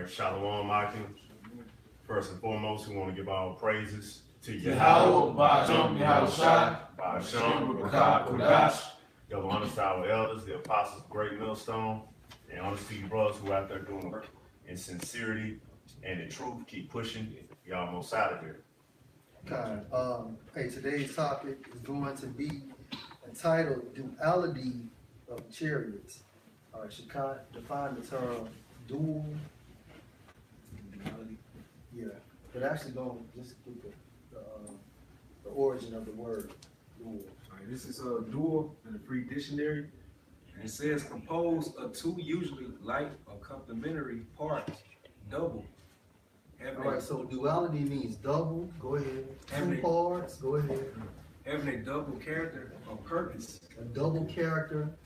right, Shalom, Akim. First and foremost, we want to give our praises to Yahweh, Ba'ashem, Yahushua, Ba'ashem, B'Rakah, Kodash. Give honors to our elders, the apostles of Great Millstone, and honors to you brothers who out there doing work in sincerity and in truth. Keep pushing. Y'all almost out of here. Hey, today's topic is going to be entitled Duality of Chariots. All right, Shekai, define the term dual. Yeah, but actually going just get the origin of the word dual. All right, this is a dual in the free dictionary. And it says composed of two usually like or complementary parts, double. All right, so duality means double. Go ahead. Two parts. Go ahead. Having a double character or purpose. A double character,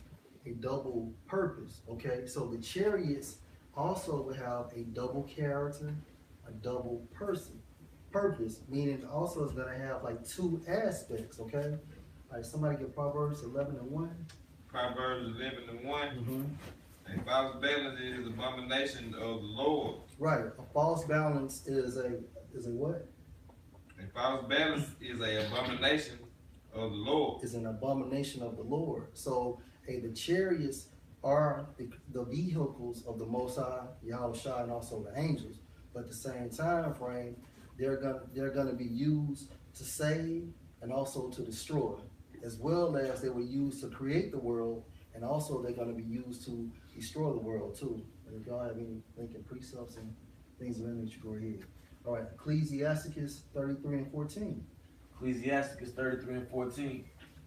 a double purpose. Okay, so the chariots also will have a double character, a double purpose, meaning also is going to have like two aspects. Okay, all right, somebody get Proverbs 11:1. Proverbs 11:1. A false balance is abomination of the Lord. Right, a false balance is a what? A false balance is an abomination of the Lord. Is an abomination of the Lord. So, hey, the chariots are the vehicles of the Most High, Yahushua, and also the angels. But at the same time frame, they're gonna be used to save and also to destroy, as well as they were used to create the world, and also they're gonna be used to destroy the world too. And if y'all have any thinking precepts and things of that nature, go ahead. All right, Ecclesiasticus 33:14. Ecclesiasticus 33:14.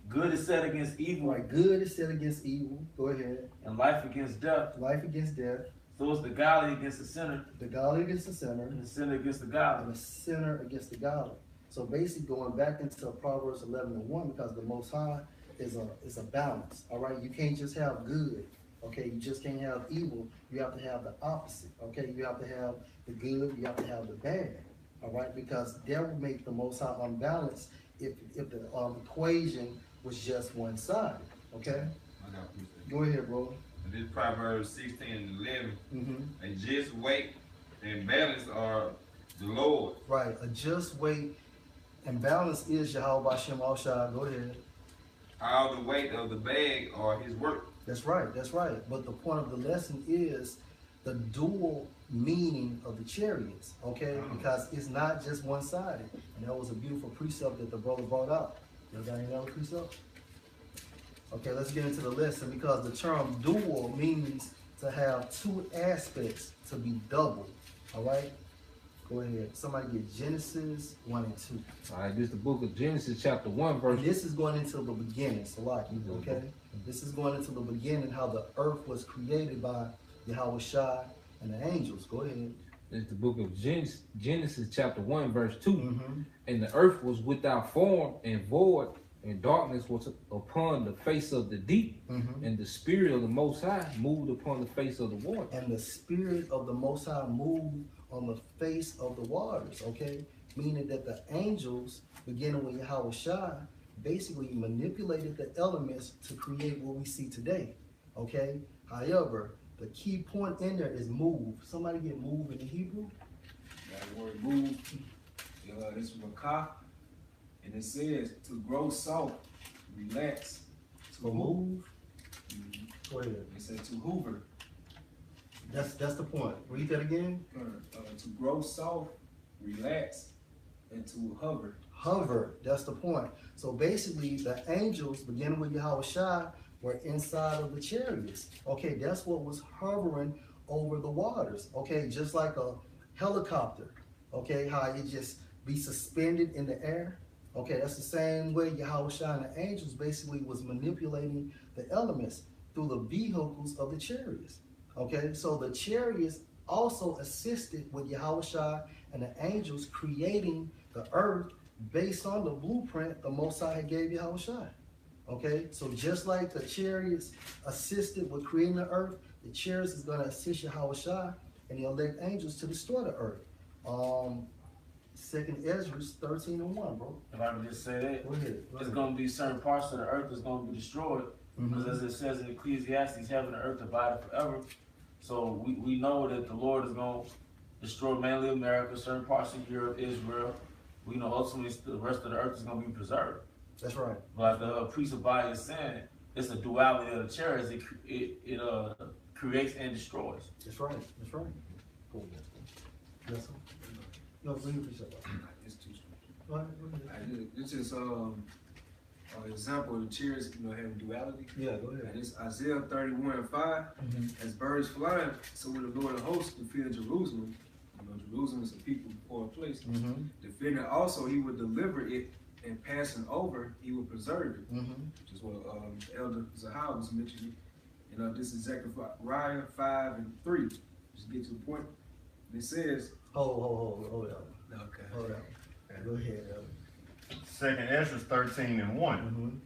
Good is set against evil. All right, good is set against evil. Go ahead. And life against death. Life against death. So is the godly against the sinner. The godly against the sinner. And the sinner against the And godly. the sinner against the godly. So basically going back into Proverbs 11:1, because the Most High is a balance. All right, you can't just have good. Okay, you just can't have evil. You have to have the opposite. Okay, you have to have the good. You have to have the bad. All right, because that would make the Most High unbalanced if the equation was just one side. Okay, I got you. go ahead, bro. And this Proverbs 16:11. Mm-hmm. A just weight and balance are the Lord. Right, a just weight and balance is Yahweh Ba'ashem Yahushua. Go ahead. All the weight of the bag are his work. That's right, that's right. But the point of the lesson is the dual meaning of the chariots, okay? Because it's not just one-sided. And that was a beautiful precept that the brother brought out. You got any other precept? Okay, let's get into the lesson, because the term dual means to have two aspects, to be double. All right? Go ahead. Somebody get Genesis 1 and 2. All right, this is the book of Genesis chapter 1 verse. And this is going into the beginning, so like, okay? This is going into the beginning, how the earth was created by Yahushua and the angels. Go ahead. This is the book of Genesis chapter 1 verse 2. And the earth was without form and void, and darkness was upon the face of the deep. And the Spirit of the Most High moved upon the face of the water. And the Spirit of the Most High moved on the face of the waters, okay? Meaning that the angels, beginning with Yahushua, basically manipulated the elements to create what we see today, okay? However, the key point in there is move. Somebody get move in the Hebrew? That word move, this is Rakah. And it says to grow soft, relax. To move? Go ahead. It said to hoover. That's the point. Read that again. To grow soft, relax, and to hover. Hover, that's the point. So basically, the angels, beginning with Yahushua, were inside of the chariots. Okay, that's what was hovering over the waters. Okay, just like a helicopter. Okay, how it just be suspended in the air. Okay, that's the same way Yahushua and the angels basically was manipulating the elements through the vehicles of the chariots. Okay, so the chariots also assisted with Yahushua and the angels creating the earth based on the blueprint the Most High gave Yahushua. Okay, so just like the chariots assisted with creating the earth, the chariots is going to assist Yahushua and the elect angels to destroy the earth. 2nd Ezra 13:1, bro. If I could just say that, Go ahead. there's going to be certain parts of the earth that's going to be destroyed. Because as it says in Ecclesiastes, heaven and earth divided forever. So we know that the Lord is going to destroy mainly America, certain parts of Europe, Israel. We know ultimately the rest of the earth is going to be preserved. That's right. But the priest of body is saying it's a duality of the chariots. It creates and destroys. That's right. That's right. Cool. Yes, sir. No, we appreciate that. It's too Go ahead, go ahead. This is an example of the chariots, having duality. Yeah, go ahead. And it's Isaiah 31:5. As birds flying, so will the Lord of hosts defend Jerusalem. Jerusalem is a people before a place. Defending also, he would deliver it, and passing over, he would preserve it. Which is what the elder Zechariah was mentioning. This is Zechariah 5:3. Just get to the point. And it says, Hold on. okay. Hold on. Go ahead, elder. 2nd Ezra 13:1.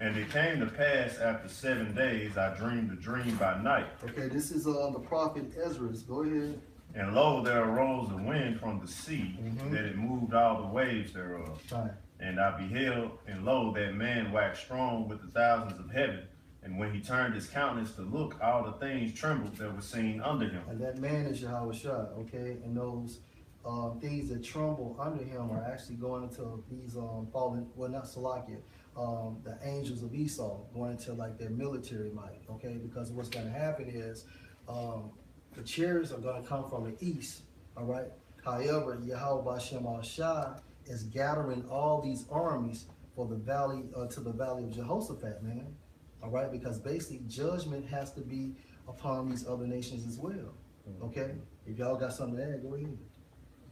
And it came to pass after 7 days, I dreamed a dream by night. Okay, this is the prophet Ezra. Go ahead. And lo, there arose a wind from the sea, that it moved all the waves thereof. Right. And I beheld, and lo, that man waxed strong with the thousands of heaven. And when he turned his countenance to look, all the things trembled that were seen under him. And that man is Yahweh Shai, okay? And those things that tremble under him are actually going into these fallen, well, not Salakia, the angels of Esau, going into like their military might, okay? Because what's going to happen is the chariots are going to come from the east, all right? However, Yahweh Bashem al-Shai is gathering all these armies for the valley, to the valley of Jehoshaphat, man. All right, because basically judgment has to be upon these other nations as well. Okay? If y'all got something to add, go ahead.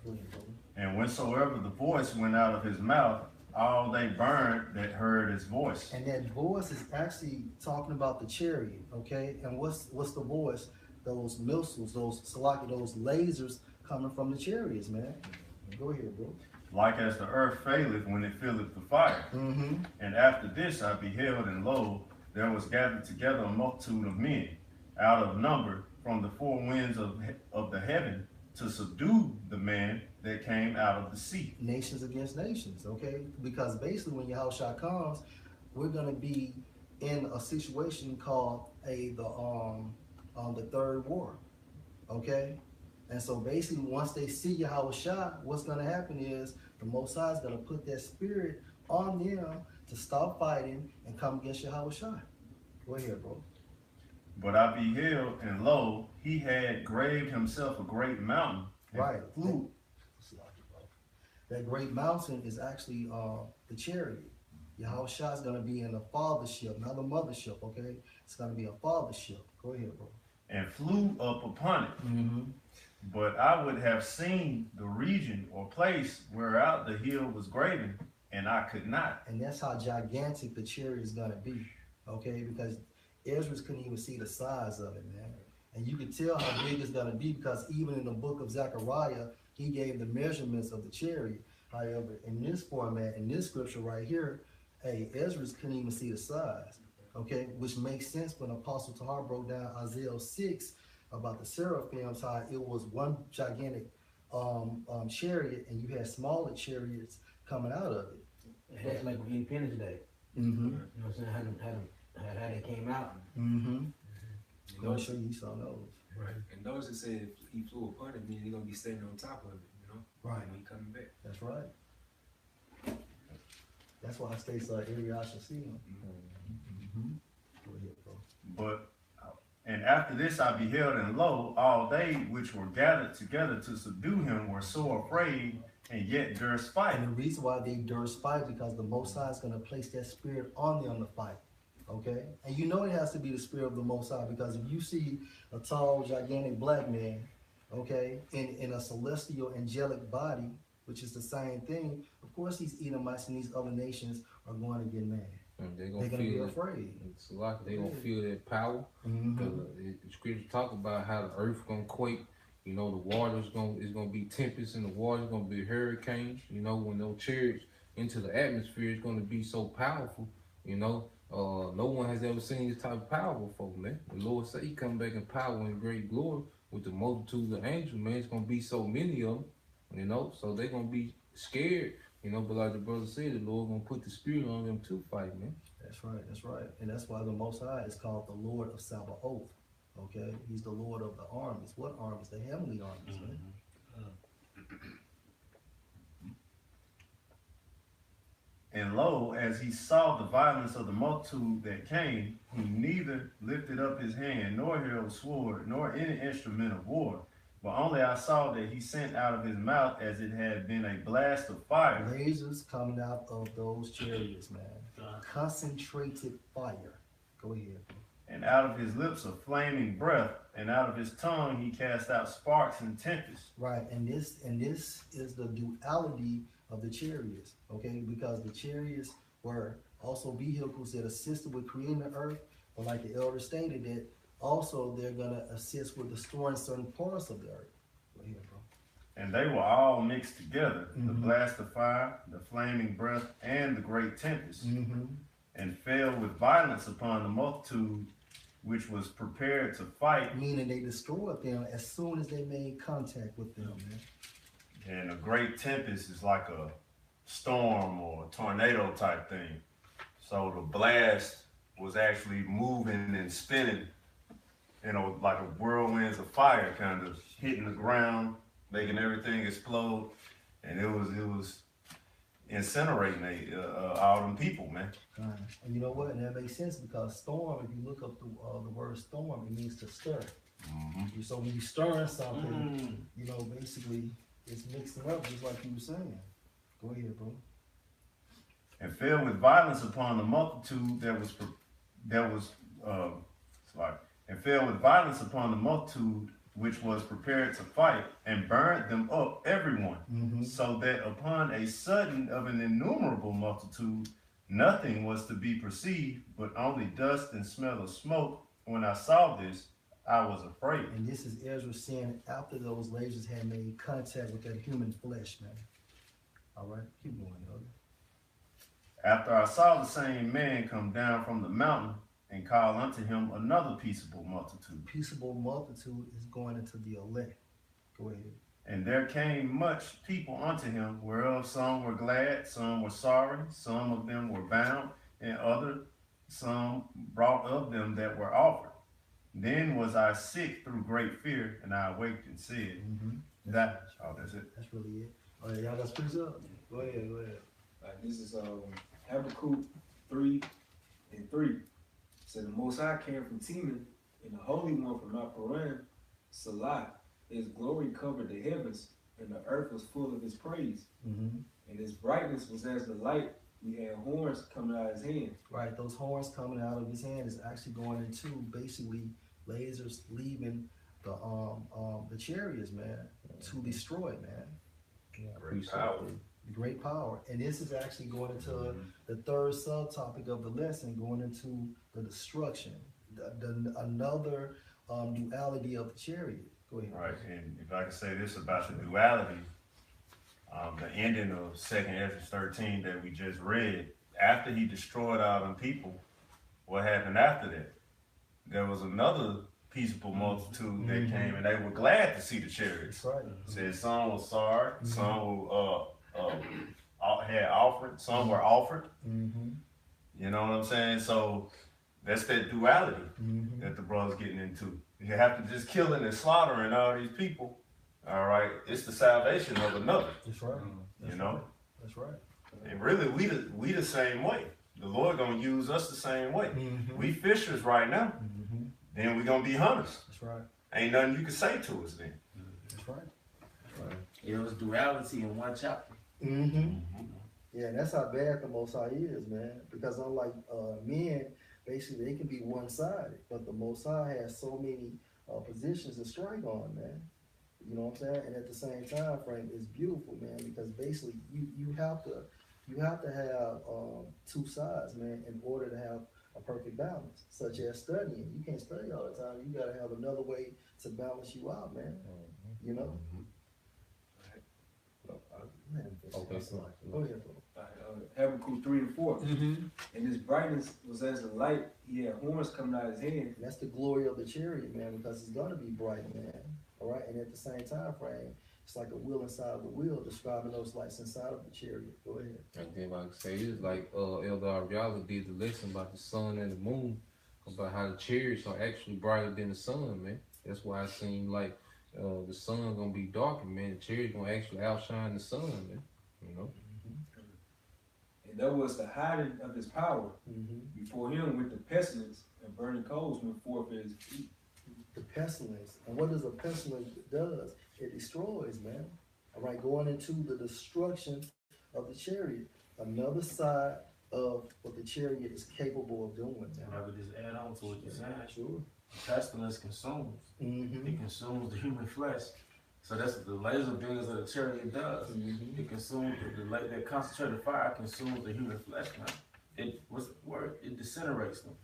Go ahead, brother. And whensoever the voice went out of his mouth, all they burned that heard his voice. And that voice is actually talking about the chariot, okay? And what's the voice? Those missiles, those lasers coming from the chariots, man. Go ahead, bro. Like as the earth faileth when it filleth the fire. And after this I beheld, and lo, there was gathered together a multitude of men out of number from the four winds of the heaven to subdue the man that came out of the sea. Nations against nations, okay? Because basically when Yahushua comes, we're gonna be in a situation called the third war, okay? And so basically once they see Yahushua, what's gonna happen is the Most High is gonna put that spirit on them to stop fighting and come against Yahushua. Go ahead, bro. But I beheld, and lo, he had graved himself a great mountain. Right. Flew. That great mountain is actually the chariot. Yahushua is going to be in a fathership, not a mothership, okay? It's going to be a fathership. Go ahead, bro. And flew up upon it. But I would have seen the region or place whereout the hill was graven, and I could not. And that's how gigantic the chariot is going to be, okay? Because Ezra couldn't even see the size of it, man. And you can tell how big it's going to be because even in the book of Zechariah, he gave the measurements of the chariot. However, in this format, in this scripture right here, hey, Ezra couldn't even see the size, okay? Which makes sense when Apostle Tahar broke down Isaiah 6 about the seraphims, how it was one gigantic chariot and you had smaller chariots coming out of it. And that's like Independence Day. You know what I'm saying? How they came out. I'll show you some of those. Right. And notice it said if he flew upon it, meaning he's gonna be standing on top of it, Right. When he coming back. That's right. That's why I stay so every eye shall see him. Go ahead, bro. And after this I beheld, and lo, all they which were gathered together to subdue him were so afraid, and yet durst fight. And the reason why they durst fight because the Most High is going to place that spirit on them to fight. Okay? And you know it has to be the spirit of the Most High because if you see a tall, gigantic black man, okay, in a celestial, angelic body, which is the same thing, of course these Edomites and these other nations are going to get mad. They're going to be afraid. It's like they're going to feel that power. The scriptures talk about how the earth going to quake. You know, the water's it's going to be tempest in the water. It's going to be hurricanes. You know, when those chariots into the atmosphere, it's going to be so powerful. You know, no one has ever seen this type of power before, man. The Lord said he come back in power and great glory with the multitude of angels, man. It's going to be so many of them, you know, so they're going to be scared You know, but like the brother said, the Lord gonna put the spirit on them to fight, man. That's right. And that's why the Most High is called the Lord of Sabaoth. Okay? He's the Lord of the armies. What armies? The heavenly armies, man. And lo, as he saw the violence of the multitude that came, he neither lifted up his hand, nor held sword, nor any instrument of war. But only I saw that he sent out of his mouth as it had been a blast of fire. Lasers coming out of those chariots, man. Concentrated fire. Go ahead. And out of his lips a flaming breath, and out of his tongue he cast out sparks and tempests. Right, and this is the duality of the chariots, okay? Because the chariots were also vehicles that assisted with creating the earth, but like the elder stated, that also they're gonna assist with destroying certain parts of the earth. Go ahead, bro. And they were all mixed together, the blast of fire, the flaming breath, and the great tempest, and fell with violence upon the multitude which was prepared to fight. Meaning they destroyed them as soon as they made contact with them, man. And a great tempest is like a storm or a tornado type thing. So the blast was actually moving and spinning, you know, like a whirlwinds of fire kind of hitting the ground, making everything explode. And it was incinerating all them people, man. And you know what? And that makes sense because storm, if you look up the word storm, it means to stir. So when you stirring something, you know, basically it's mixing up just like you were saying. Go ahead, bro. And fell with violence upon the multitude and fell with violence upon the multitude which was prepared to fight, and burned them up everyone, so that upon a sudden of an innumerable multitude nothing was to be perceived, but only dust and smell of smoke. When I saw this, I was afraid. And this is Ezra saying after those lasers had made contact with that human flesh, man. All right, keep going, brother. After I saw the same man come down from the mountain and call unto him another peaceable multitude. Peaceable multitude is going into the elect. Go ahead. And there came much people unto him, whereof some were glad, some were sorry, some of them were bound, and some brought of them that were offered. Then was I sick through great fear, and I awaked and said, that's it. That's really it. All right, y'all got squeeze up? Go ahead. This is Habakkuk 3:3. So the Most High came from Teman, and the Holy One from Mount Paran, Salah. His glory covered the heavens, and the earth was full of his praise. And his brightness was as the light. He had horns coming out of his hand. Right, those horns coming out of his hand is actually going into basically lasers leaving the chariots, man, to destroy it, man. Great power. Great power. And this is actually going into the third subtopic of the lesson, going into the destruction, another duality of the chariot. Go ahead. Right, and if I can say this about the duality, the ending of 2nd Ezra 13 that we just read, after he destroyed all them people, what happened after that? There was another peaceable multitude that came, and they were glad to see the chariots. That's right. Said some were sorry, some were had offered, some were offered. You know what I'm saying? So that's that duality that the brother's getting into. You have to just killing and slaughtering all these people. All right, it's the salvation of another. That's right. You know. That's right. And really, we the same way. The Lord gonna use us the same way. We fishers right now. Then we gonna be hunters. That's right. Ain't nothing you can say to us then. That's right. It was duality in one chapter. Yeah, and that's how bad the Most High is, man. Because unlike men, basically they can be one-sided, but the Most High has so many positions to strike on, man. You know what I'm saying? And at the same time frame, it's beautiful, man, because basically you have to have two sides, man, in order to have a perfect balance, such as studying. You can't study all the time. You got to have another way to balance you out, man. You know? Okay, so Go ahead, bro. Habakkuk 3:4. And his brightness was as the light. He had horns coming out of his hand. And that's the glory of the chariot, man, because it's gonna be bright, man. All right, and at the same time frame, It's like a wheel inside of a wheel, describing those lights inside of the chariot. Go ahead. And then like I say, it's like Elder Ariala did the lesson about the sun and the moon, about how the chariots are actually brighter than the sun, man. That's why it seemed like the sun gonna be darker, man. The chariot gonna actually outshine the sun, man. You know. And that was the hiding of his power. Before him with the pestilence and burning coals went forth at his feet. The pestilence. And what does a pestilence does? It destroys, man. All right, going into the destruction of the chariot. Another side of what the chariot is capable of doing, man. I would just add on to what you're saying. Sure. Pestilence consumes. It consumes the human flesh. So that's what the laser beams of the chariot does. It consumes that concentrated fire consumes the human flesh, man. It what's the word? It disintegrates them.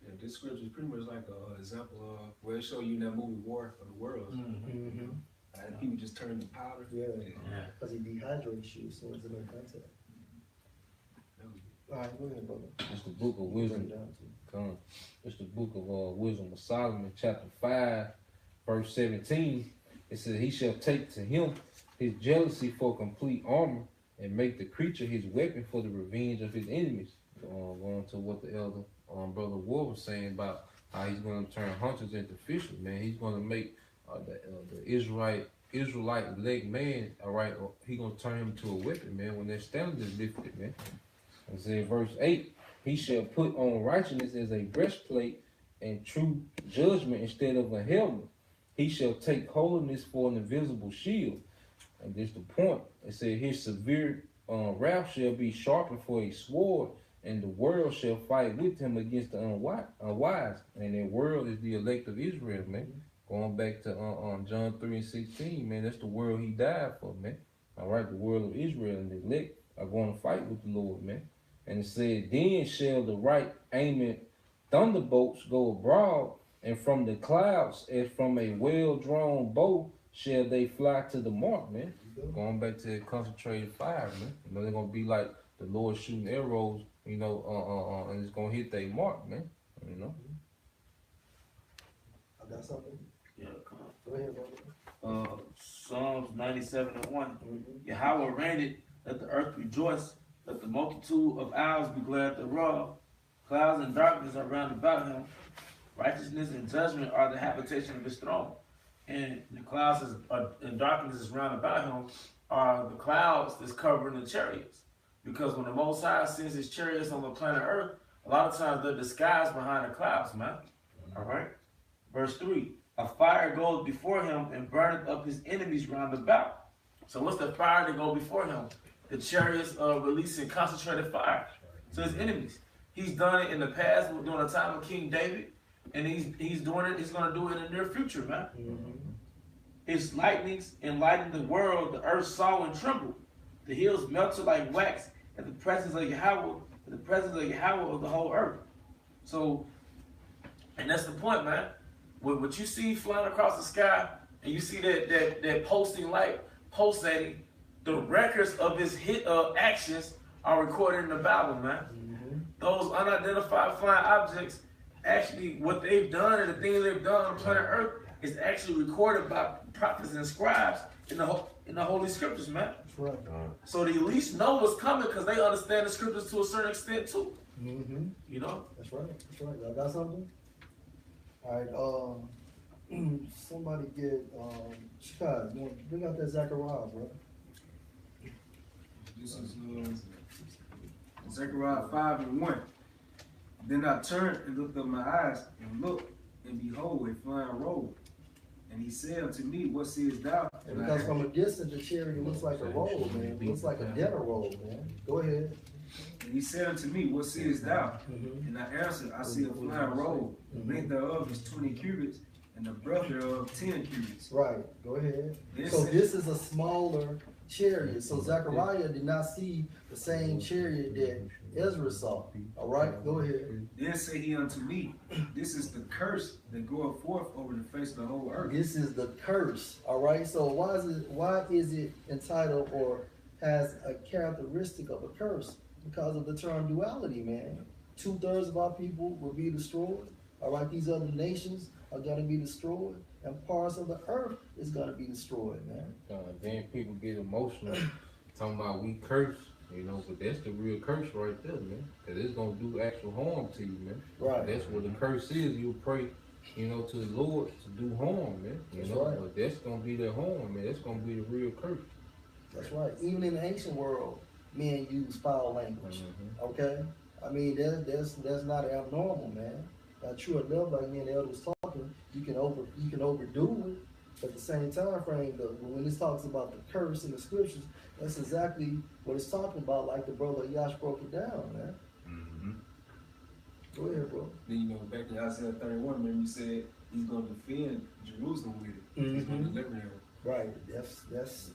Yeah, this scripture is pretty much like an example of where it show you in that movie War of the Worlds. And people just turn to powder. Yeah, because it dehydrates you, so it's in no contact. All right, go ahead, brother. It's the book of wisdom. It's the book of wisdom of Solomon, chapter 5, verse 17. It says, he shall take to him his jealousy for complete armor and make the creature his weapon for the revenge of his enemies. Going to what the elder Brother War was saying about how he's going to turn hunters into fishers, man. He's going to make the Israelite elect man, all right, he's going to turn him into a weapon, man, when that standard is lifted, man. It says, verse 8, he shall put on righteousness as a breastplate and true judgment instead of a helmet. He shall take holiness for an invisible shield. And this the point. It said, his severe wrath shall be sharpened for a sword, and the world shall fight with him against the unwise. And the world is the elect of Israel, man. Going back to John 3:16, man, that's the world he died for, man. All right, the world of Israel and the elect are going to fight with the Lord, man. And it said, then shall the right aiming thunderbolts go abroad, and from the clouds, as from a well-drawn bow, shall they fly to the mark, man. Going back to the concentrated fire, man. You know, they're going to be like the Lord shooting arrows, you know, and it's going to hit their mark, man. You know. I got something. Yeah, come on. Go ahead, brother. Psalms 97:1. Yahweh reigned, let the earth rejoice, let the multitude of isles be glad thereof. Clouds and darkness are round about him. Righteousness and judgment are the habitation of his throne. And the clouds and darkness is round about him are the clouds that's covering the chariots. Because when the Most High sends his chariots on the planet Earth, a lot of times they're disguised behind the clouds, man. All right. Verse 3. A fire goes before him and burneth up his enemies round about. So what's the fire that go before him? The chariots releasing concentrated fire to his enemies. He's done it in the past during the time of King David, and he's doing it. He's going to do it in the near future, man. His lightnings enlightened the world. The earth saw and trembled. The hills melted like wax at the presence of Yahweh, at the presence of Yahweh of the whole earth. So, and that's the point, man. What you see flying across the sky, and you see that pulsing light pulsating, the records of his actions are recorded in the Bible, man. Those unidentified flying objects, actually, what they've done and the things they've done on planet Earth is actually recorded by prophets and scribes in the Holy Scriptures, man. That's right. So they at least know what's coming because they understand the Scriptures to a certain extent too. You know? That's right. That's right. Y'all got something? All right. Somebody get Chicago. Bring out that Zechariah, bro. This is Zechariah 5:1. Then I turned and looked up my eyes and looked, and behold, a flying robe. And he said unto me, what seest thou? And because from a distance, the chariot looks like a robe, man. It looks like a dinner robe, man. Go ahead. And he said unto me, what seest thou? And I answered, I see a flying robe. The length thereof is 20 cubits, and the breadth thereof 10 cubits. Right. Go ahead. So this is a smaller chariot. So Zechariah did not see the same chariot that Ezra saw. All right, go ahead. Then said he unto me, this is the curse that goeth forth over the face of the whole earth. This is the curse. All right. So why is it entitled or has a characteristic of a curse? Because of the term duality, man. 2/3 of our people will be destroyed. All right. These other nations are gonna be destroyed, and parts of the earth is gonna be destroyed, man. Then people get emotional, talking about we curse, you know, but that's the real curse right there, man. Cause it's gonna do actual harm to you, man. Right. That's what the curse is. You pray, you know, to the Lord to do harm, man. You That's know, right. but that's gonna be the harm, man. That's gonna be the real curse. That's right. Even in the ancient world, men use foul language. Okay? I mean, that's not abnormal, man. True enough, like me and the elder was talking, you can overdo it. But at the same time frame, though, when it talks about the curse in the scriptures, that's exactly what it's talking about. Like the brother Yash broke it down, man. Go ahead, bro. Then you know, back in Isaiah 31, remember you said he's going to defend Jerusalem with it. He's going to deliver them. Right. That's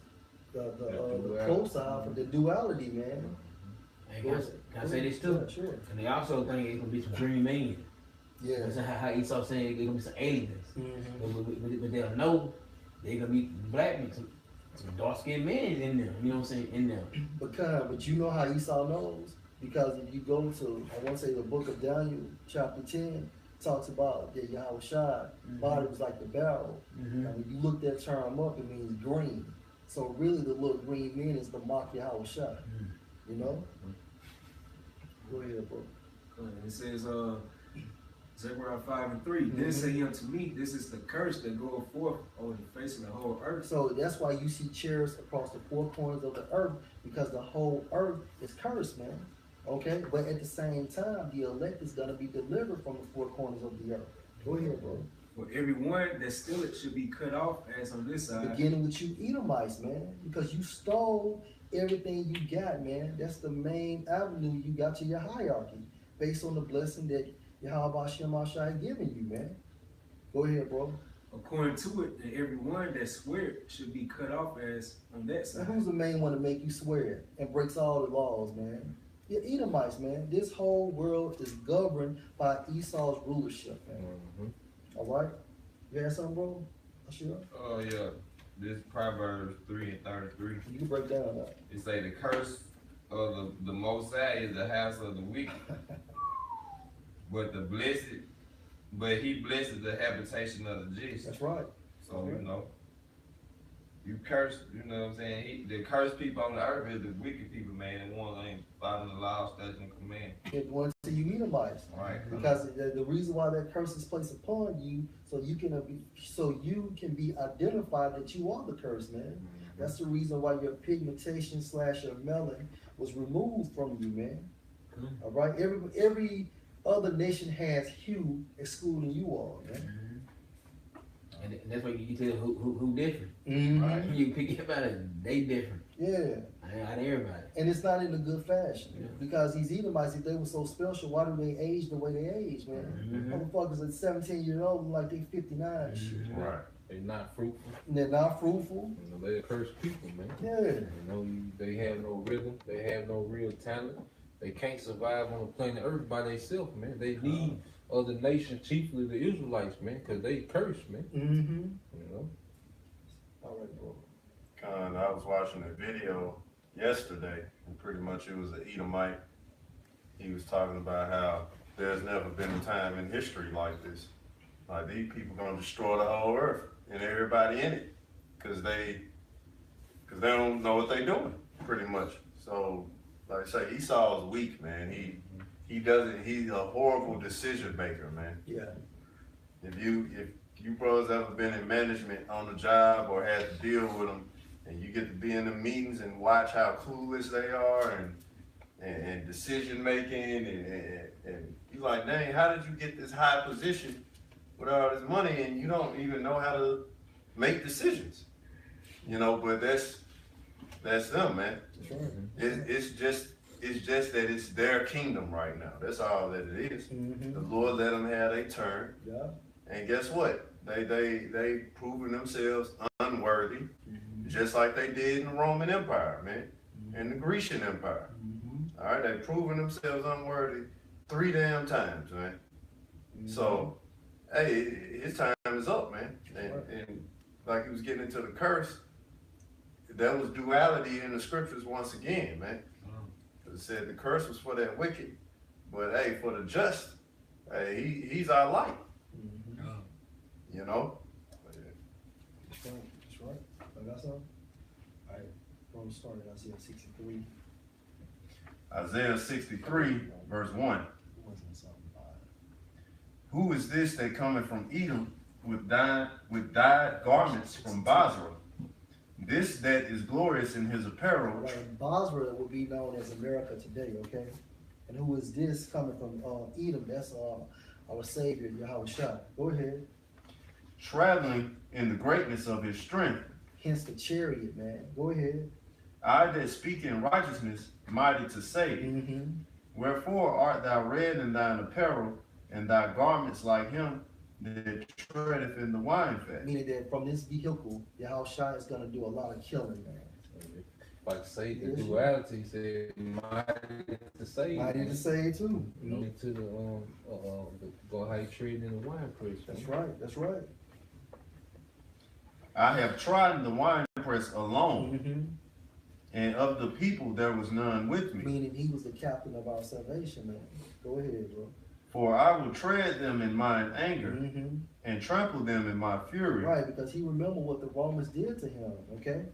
the profile for the duality, man. And can I say this too? Yeah, sure. And they also think it's gonna be some green men. Yeah. That's how Esau saying it's gonna be some aliens. But they'll know they're gonna be black men, some dark skinned men in them. You know what I'm saying? In them. But you know how Esau knows? Because if you go to, I want to say the book of Daniel, chapter 10, talks about that Yahweh Shai body was like the barrel. And when you look that term up, it means green. So really the little green men is the mock Yahweh Shai. You know? Go ahead, bro. It says, Zechariah 5:3. Then say he unto me, this is the curse that goeth forth over the face of the whole earth. So that's why you see chariots across the four corners of the earth, because the whole earth is cursed, man. Okay? But at the same time, the elect is going to be delivered from the four corners of the earth. Go ahead, bro. For everyone that stealeth should be cut off, as on this side. Beginning with you Edomites, man, because you stole everything you got, man. That's the main avenue you got to your hierarchy, based on the blessing that Yahweh Shem Ashai given you, man. Go ahead, bro. According to it, and everyone that swear should be cut off, as on that Now, side. who's the main one to make you swear and breaks all the laws, man? You're Edomites, man. This whole world is governed by Esau's rulership, man. All right? You had something, bro? Sure. Oh yeah, this Proverbs 3:33. You can break down that. It say the curse of the Most High is the house of the wicked, but he blesses the habitation of the just. That's right. So you know, you curse. You know what I'm saying? The cursed people on the earth is the wicked people, man. The ones that ain't following the law, statutes, and command. It went to you Edomites. Right. Because the reason why that curse is placed upon you, so you can be identified that you are the curse, man. That's the reason why your pigmentation / your melanin was removed from you, man. All right. Every other nation has hue, excluding you all, man. And that's why you tell who different. Right. You pick about it, they different. Yeah. Not everybody. And it's not in a good fashion. Yeah. Because these Edomites, if they were so special, why do they age the way they age, man? Motherfuckers at 17 years old like they 59 and shit. Right. They're not fruitful. And they're not fruitful. You know, they're cursed people, man. Yeah. You know, they have no rhythm. They have no real talent. They can't survive on the planet Earth by themselves, man. They need other nations, chiefly the Israelites, man, because they cursed, man. You know? All right, bro. I was watching a video yesterday, and pretty much it was an Edomite. He was talking about how there's never been a time in history like this. Like, these people gonna destroy the whole earth and everybody in it, cause they don't know what they're doing, pretty much. So, like I say, Esau's weak, man. He's a horrible decision maker, man. Yeah. If you brothers ever been in management on the job or had to deal with them, and you get to be in the meetings and watch how clueless they are and decision making and you're like, dang, how did you get this high position with all this money and you don't even know how to make decisions? You know, but that's them, man. Sure. It's just that it's their kingdom right now. That's all that it is. The Lord let them have their turn. Yeah. And guess what? They proven themselves unworthy, just like they did in the Roman Empire, man, and the Grecian Empire. All right, they proven themselves unworthy 3 damn times, man. So, hey, his time is up, man. And like he was getting into the curse, there was duality in the scriptures once again, man. It said the curse was for that wicked, but hey, for the just, hey, he's our light. you know. That's right. I got something? All right, from the start, Isaiah 63. Isaiah 63, verse 1. Who is this that cometh from Edom with dyed garments from Basra? This that is glorious in his apparel. Right, Basra will be known as America today, okay? And who is this coming from Edom? That's our Savior, Yahweh Shah. Go ahead. Traveling in the greatness of his strength. Hence the chariot, man. Go ahead. I that speak in righteousness, mighty to save. Wherefore art thou red in thine apparel, and thy garments like him that treadeth in the wine fat. Meaning that from this vehicle, Yahweh Shah is going to do a lot of killing, man. Like say the duality said, mighty to save. Mighty to save too. You know, to the go how you tread in the wine press. That's right. That's right. I have trodden the wine press alone, and of the people there was none with me. Meaning he was the captain of our salvation, man. Go ahead, bro. For I will tread them in mine anger, and trample them in my fury. Right, because he remembered what the Romans did to him, okay?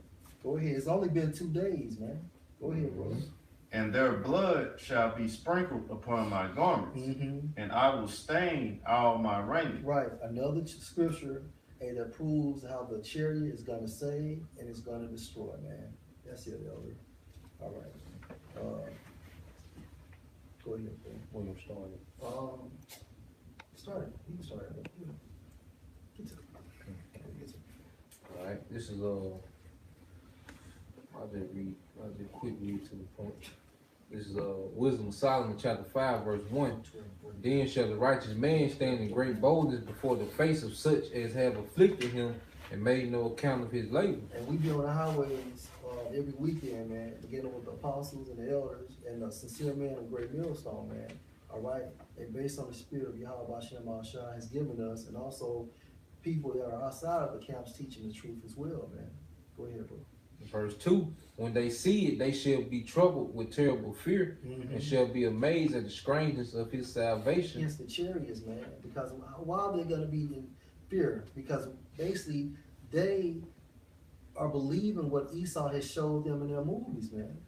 Go ahead. It's only been 2 days, man. Go ahead, bro. And their blood shall be sprinkled upon my garments, and I will stain all my raiment. Right, another scripture that proves how the chariot is going to save and it's going to destroy, man. That's it, Elder. All right. Go ahead, bro. When you started. Start it. You can start it. Get to it. All right. This is I'll just quick read to the point. This is Wisdom of Solomon, chapter 5, verse 1. Then shall the righteous man stand in great boldness before the face of such as have afflicted him and made no account of his labor. And we be on the highways every weekend, man, beginning with the apostles and the elders and the sincere man of great millstone, man. All right, and based on the spirit of Yahweh Hashem Shah has given us, and also people that are outside of the camps teaching the truth as well, man. Go ahead, bro. Verse 2, when they see it, they shall be troubled with terrible fear, and shall be amazed at the strangeness of his salvation. Against the chariots, man, because why are they going to be in fear? Because basically, they are believing what Esau has showed them in their movies, man.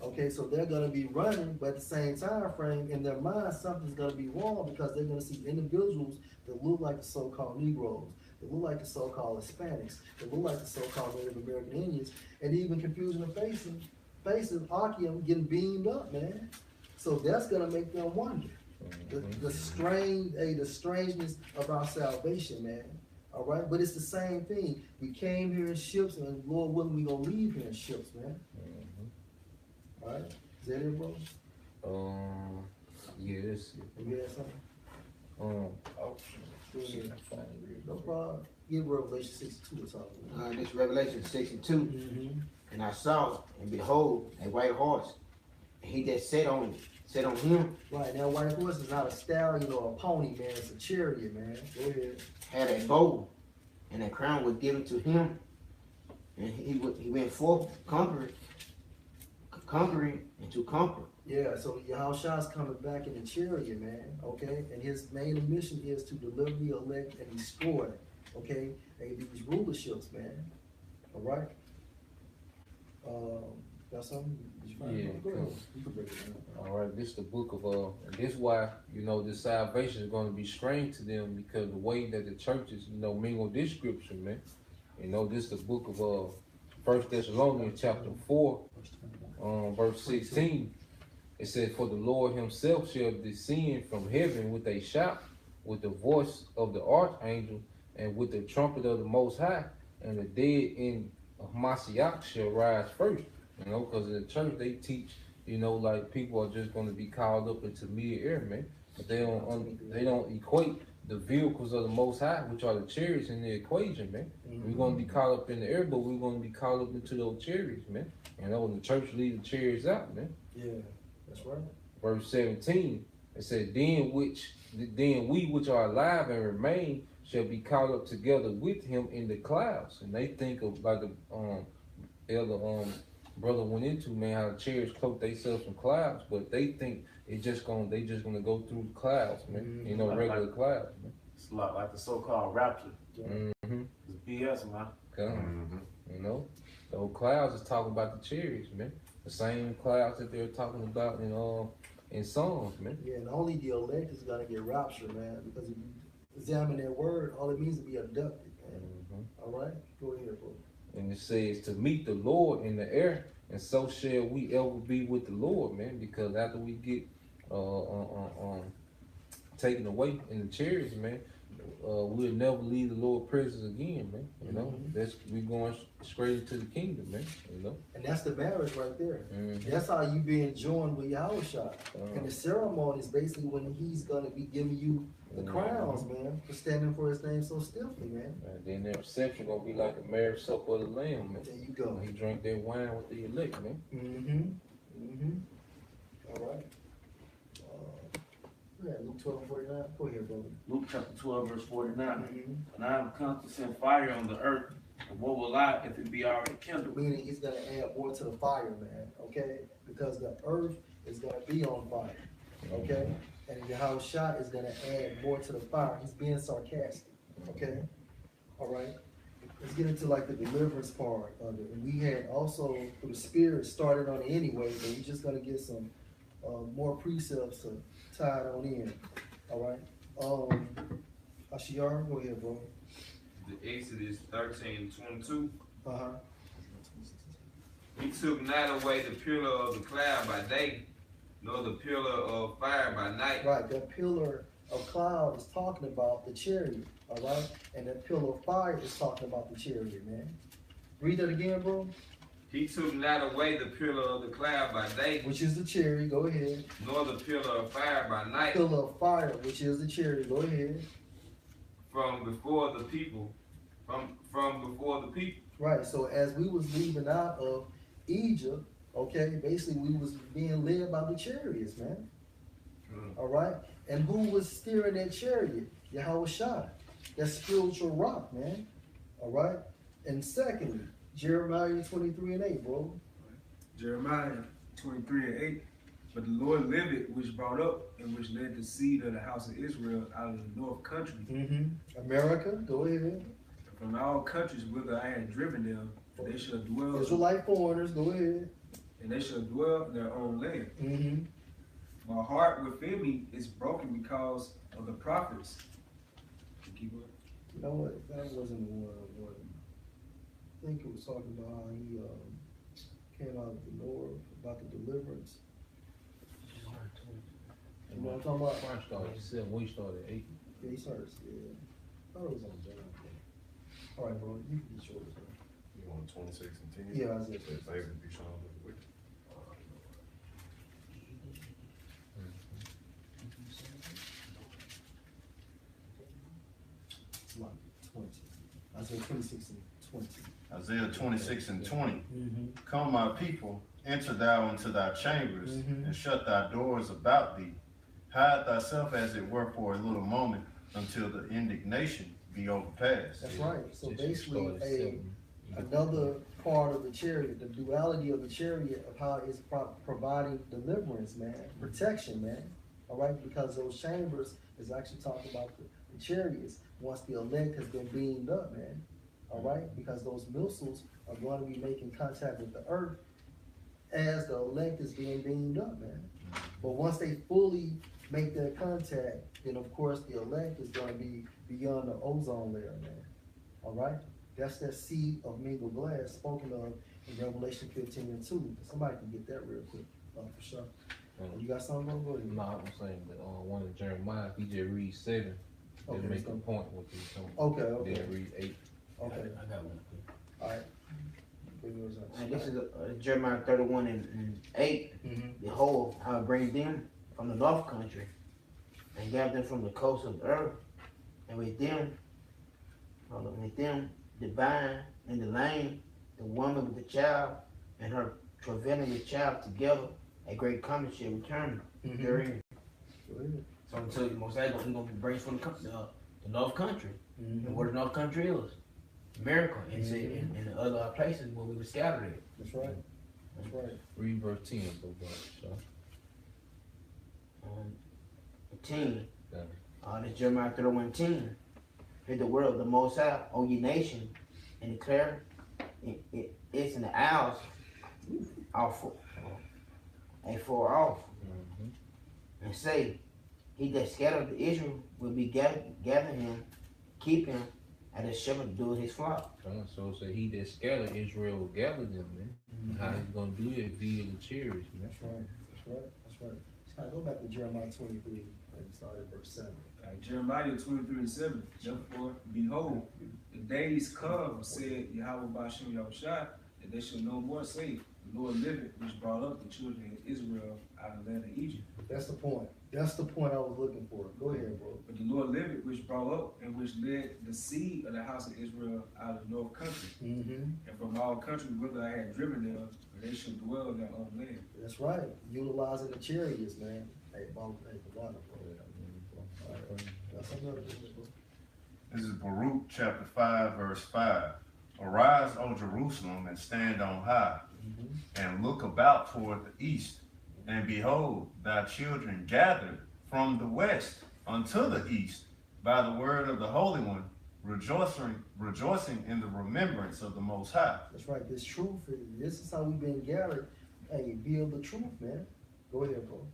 Okay, so they're going to be running, but at the same time frame, in their mind, something's going to be wrong because they're going to see individuals that look like the so-called Negroes, that look like the so-called Hispanics, that look like the so-called Native American Indians, and even confusion of faces, Archeum getting beamed up, man. So that's going to make them wonder. The strangeness of our salvation, man. All right, but it's the same thing. We came here in ships, and Lord willing, we gonna leave here in ships, man. All right, is that it, bro? Yeah, that's it. You got something? No problem. Give Revelation 62 or something. This Revelation 62. And I saw, and behold, a white horse, and he that sat on him. Right, now white horse is not a stallion or a pony, man. It's a chariot, man. Go ahead. Had a bow, and a crown was given to him, and he went forth conquering and to conquer. Yeah, so Yahushua's coming back in the chariot, man. Okay, and his main mission is to deliver the elect and destroy. Okay, and these rulerships, man. All right. Got something? Yeah. You can break it down. All right, this is the book of this why this salvation is going to be strange to them, because the way that the churches mingle this scripture, man. This is the book of 1 Thessalonians chapter 4, verse 16. It says, "For the Lord himself shall descend from heaven with a shout, with the voice of the archangel, and with the trumpet of the Most High, and the dead in Mashiach shall rise first." Because in the church they teach, like people are just going to be called up into mid-air, man. But they don't equate the vehicles of the Most High, which are the chariots, in the equation, man. We're going to be caught up in the air, but we're going to be caught up into those chariots, man. When the church leaves the chariots out, man. Yeah, that's right. Verse 17, it says, then we which are alive and remain shall be caught up together with him in the clouds. And they think of like the elder brother went into, man, how the chariots cloak themselves in clouds, but they think they just gonna go through clouds, man. Regular clouds, man. It's like the so-called rapture. Mm-hmm. It's BS, man. You know, those clouds is talking about the chariots, man. The same clouds that they're talking about in Psalms, man. Yeah, and only the elect is gonna get raptured, man. Because if you examine that word, all it means is to be abducted, man. Mm-hmm. All right, go ahead, bro. And it says to meet the Lord in the air, and so shall we ever be with the Lord, man. Because after we get taken away in the chariots, man, we'll never leave the Lord's presence again, man. You know, we going straight into the kingdom, man. You know, And that's the marriage right there. Mm-hmm. That's how you being joined with Yahushua. And the ceremony is basically when he's gonna be giving you the crowns, man, for standing for his name so stiffly, man. And then their reception gonna be like a marriage supper of the Lamb, man. There you go. He drank that wine with the elect, man. All right. Yeah, Luke 12:49. Go ahead, brother. Luke chapter 12, verse 49. And I am come to send fire on the earth, and what will I if it be already kindled? Meaning he's gonna add more to the fire, man. Okay, because the earth is gonna be on fire. Okay, and Yahushua is gonna add more to the fire. He's being sarcastic. Okay, all right. Let's get into like the deliverance part of it. And we had also through the Spirit started on it anyway, but we're just gonna get some more precepts to tie it on in. All right. Ashiar, go ahead, bro. The Exodus 13:22. Uh-huh. He took not away the pillar of the cloud by day, nor the pillar of fire by night. Right, that pillar of cloud is talking about the chariot, all right? And that pillar of fire is talking about the chariot, man. Read that again, bro. He took not away the pillar of the cloud by day, Which is the chariot, go ahead. nor the pillar of fire by night, Pillar of fire, which is the chariot, go ahead. from before the people. From before the people. Right, so as we was leaving out of Egypt, okay, basically we was being led by the chariots, man. All right? And who was steering that chariot? Yahushua, that spiritual rock, man. All right? And secondly, Jeremiah 23:8, bro. Jeremiah 23:8. But the Lord liveth, which brought up and which led the seed of the house of Israel out of the north country. America, go ahead. From all countries whither I had driven them, and they shall dwell. Israelite foreigners, go ahead. And they shall dwell in their own land. My heart within me is broken because of the prophets. Keep going. You know what? That wasn't the one I wanted. I think it was talking about how he came out of the Lord, about the deliverance. You know what I'm talking about? Fire started at 7, we started at 8. Yeah, he started, yeah. I thought it was on John. All right, bro, you can be short. You want 26 and 10? Yeah, I said. Said favor be shown to the wicked. It's like 20. I said 26 and 20. Isaiah 26 and 20. Come, my people, enter thou into thy chambers, and shut thy doors about thee. Hide thyself as it were for a little moment, until the indignation be overpassed. That's right. So basically, another part of the chariot, the duality of the chariot of how it's providing deliverance, man, protection, man. All right, because those chambers is actually talking about the chariots once the elect has been beamed up, man. All right, because those missiles are going to be making contact with the earth as the elect is being beamed up, man. But once they fully make that contact, then of course the elect is going to be beyond the ozone layer, man. All right, that's that seed of mingled glass spoken of in Revelation 15 and 2. Somebody can get that real quick, for sure. You got something on? Go ahead. No, I'm saying that one of Jeremiah, he just read 7. They Okay, make a so- point with these. Okay. Then read 8. Okay, I got one. all right. Bring yours up. And this is Jeremiah 31 and 8. Behold, I will bring them from the north country and gather them from the coast of the earth, and with them, the blind and the lame, the woman with the child, and her travailing the child together, a great coming shall return therein. Go ahead. So until the Most High is going to bring from the north country, and where the north country is, America, and the other places where we were scattered at. That's right. That's right. Read verse 10, so so. 10. Yeah. That's Jeremiah 31:10. hear the word of the Most High, O ye nation, and declare it's in the hours afar off, and say, he that scattered Israel will be gather him, keep him, and the shepherd do his flock. So say he that scattered Israel will gather them, man. How he's gonna do it via the chariots, man. That's right. That's right. That's right. All right, go back to Jeremiah 23 and start at verse 7. Jeremiah 23:7. Therefore, behold, the days come, said Yahweh Bashim Yahushua, that they shall no more say, the Lord liveth, which brought up the children of Israel out of the land of Egypt. That's the point. That's the point I was looking for. Go ahead, bro. But the Lord liveth, which brought up and which led the seed of the house of Israel out of the north country, and from all countries whither I had driven them, where they should dwell in their own land. That's right. Utilizing the chariots, man. Hey, Bob, hey, the water, bro. All right. That's another one, bro. This is Baruch chapter 5, verse 5. Arise, O Jerusalem, and stand on high, and look about toward the east. And behold, thy children gathered from the west unto the east by the word of the Holy One, rejoicing in the remembrance of the Most High. That's right. This truth, this is how we've been gathered. Hey, build the truth, man. Go ahead, bro.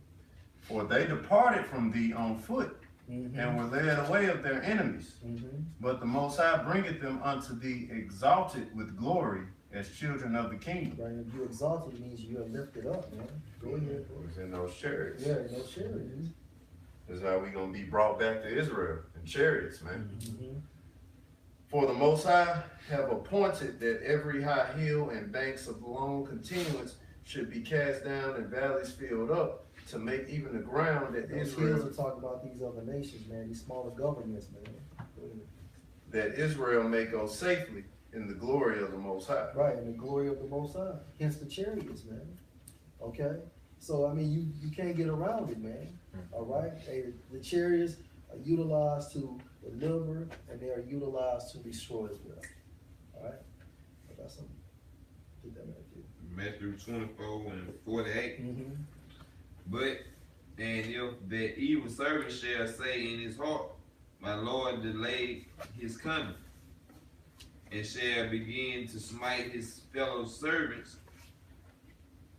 For they departed from thee on foot, and were led away of their enemies. But the Most High bringeth them unto thee exalted with glory as children of the kingdom. Right, if you're exalted, means you're lifted up, man. Go ahead, bro. It's in those chariots. Yeah, no chariots. This is how we gonna be brought back to Israel in chariots, man. For the Most High have appointed that every high hill and banks of long continuance should be cast down and valleys filled up, to make even the ground that Those Israel hills are talking about these other nations, man. These smaller governments, man. Go ahead. that Israel may go safely in the glory of the Most High. Right, in the glory of the Most High. Hence the chariots, man. Okay? So, I mean, you can't get around it, man. All right? Hey, the chariots are utilized to deliver, and they are utilized to destroy as well. All right? I got something. Get that right there. Matthew 24 and 48. But, and if the evil servant shall say in his heart, my Lord delayed his coming, and shall begin to smite his fellow servants,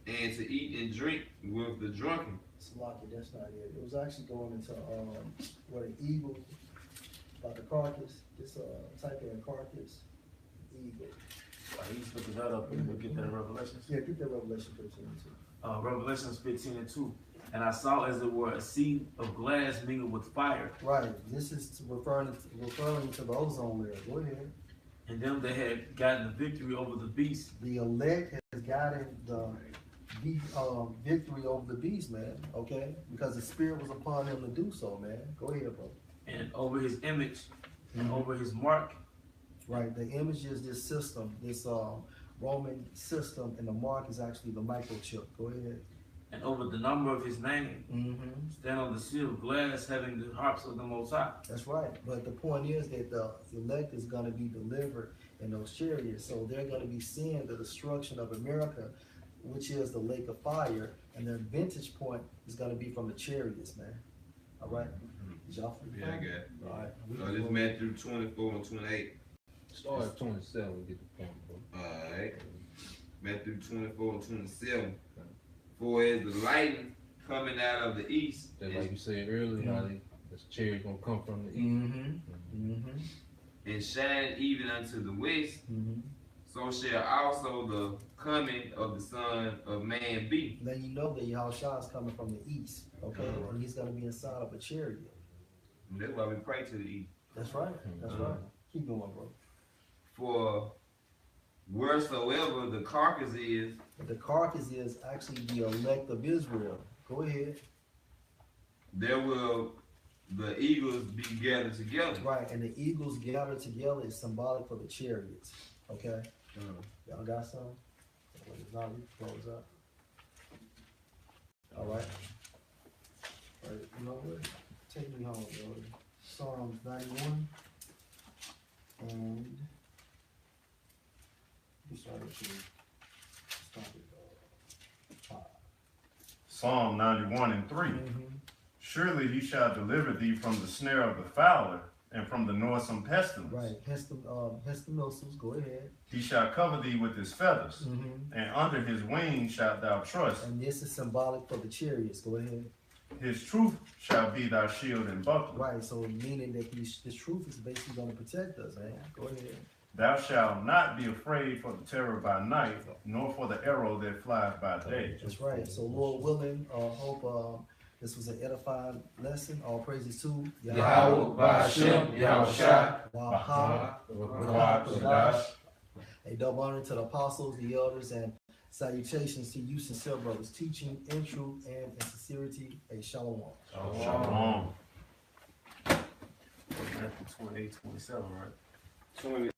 and to eat and drink with the drunken. Slocky, that's not it. It was actually going into where the eagle, about the carcass. This type in carcass, eagle. He's looking that up and we'll get that in Revelations. Yeah, get that Revelation 15 too. Revelations 15 and 2. And I saw as it were a sea of glass mingled with fire. Right. This is referring to the ozone layer. Go ahead. And them that had gotten the victory over the beast. The elect has gotten the victory over the beast, man. Okay? Because the spirit was upon him to do so, man. Go ahead, bro. And over his image and over his mark. Right. The image is this system, this Roman system, and the mark is actually the microchip. Go ahead. And over the number of his name, stand on the sea of glass, having the harps of the Most High. That's right. But the point is that the elect is going to be delivered in those chariots. So they're going to be seeing the destruction of America, which is the lake of fire. And their vantage point is going to be from the chariots, man. All right? Did y'all Yeah, I got it. All right. So this Matthew 24 and 28. Start at 27, get the point, bro. Alright. Matthew 24 and 27. For as the lightning coming out of the east, Just like you said earlier, how this chariot gonna come from the east. and shine even unto the west, so shall also the coming of the Son of Man be. Then you know that Yahushua is coming from the east, okay? And he's going to be inside of a chariot. And that's why we pray to the east. That's right. That's right. Keep going, bro. For wheresoever the carcass is, The carcass is actually the elect of Israel. Go ahead. there will the eagles be gathered together. Right, and the eagles gathered together is symbolic for the chariots. Okay? Y'all got some? If not, we can close up. All right. All right, you know what? Take me home, bro. Psalms 91. And we started to start at 5. Psalm 91 and 3. Surely he shall deliver thee from the snare of the fowler and from the noisome pestilence. Right. Hence the missiles. Go ahead. He shall cover thee with his feathers, Mm-hmm. and under his wings shalt thou trust. And this is symbolic for the chariots. Go ahead. His truth shall be thy shield and buckler. Right. So meaning that this truth is basically going to protect us, man. Go ahead. Thou shalt not be afraid for the terror by night, nor for the arrow that flieth by day. That's right. So Lord willing, hope this was an edifying lesson. All praises to Yahweh, Ba'ashem, Yahushua, Wahab, a double honor to the apostles, the elders, and salutations to you, sincere brothers, teaching in truth and in sincerity. A shalom. Shalom. 28, 27, right?